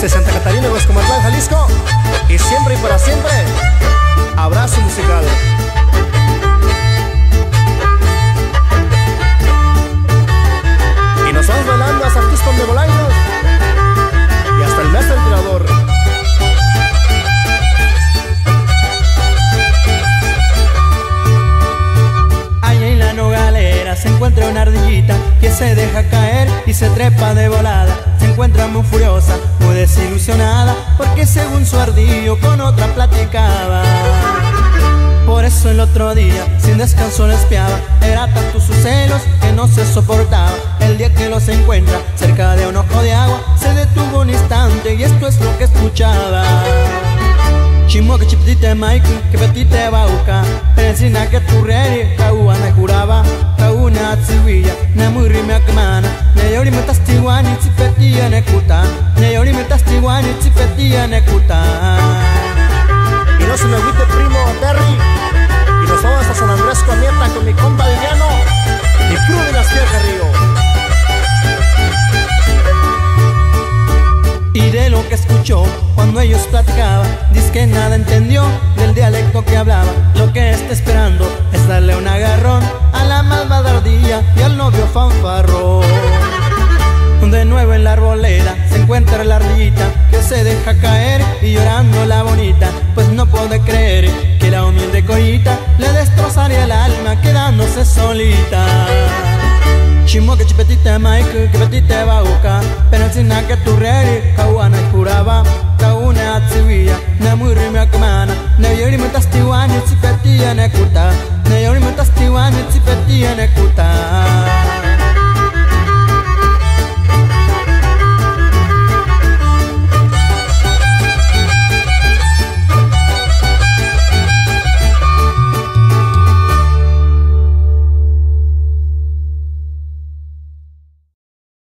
Desde Santa Catarina, Huascomatlán, Jalisco. Y siempre y para siempre, abrazo musical. Y nos vamos bailando hasta Artistas de Bolaños y hasta el mes del tirador. Allá en la Nogalera se encuentra una ardillita que se deja caer y se trepa de volada. Se encuentra muy furiosa, muy desilusionada, porque según su ardillo con otra platicaba. Por eso el otro día sin descanso lo espiaba. Era tanto sus celos que no se soportaba. El día que los encuentra cerca de un ojo de agua, se detuvo un instante y esto es lo que escuchaba. Chimo que chiptite Mike, que petite bauca, pensina que tu rey, kaua me juraba, kauna tsiwilla, na muy rime akmana, ne yori me tastiwani tsipetia nekuta, ne yori me tastiwani tsipetia nekuta. Y no se me olvide primo Terry. Y nos vamos a San Andrés Comieta con mi compa Viviano y Cruz de las Tierras Río. Y de lo que escuchó cuando ellos platicaban, dice que nada entendió del dialecto que hablaba. Lo que está esperando es darle un agarrón a la malvada ardilla y al novio fanfarrón. De nuevo en la arboleda se encuentra la ardillita que se deja caer y llorando la bonita, pues no puede creer que la humilde collita le destrozaría el alma quedándose solita. Chimo que chipetite Mike, que petite bauca, pero sin nada que tu rey, kawana y juraba, kauna atsiwilla, na muy rime akmana, na yori me tastiwani tsipetia nekuta, na yori me tastiwani tsipetia nekuta.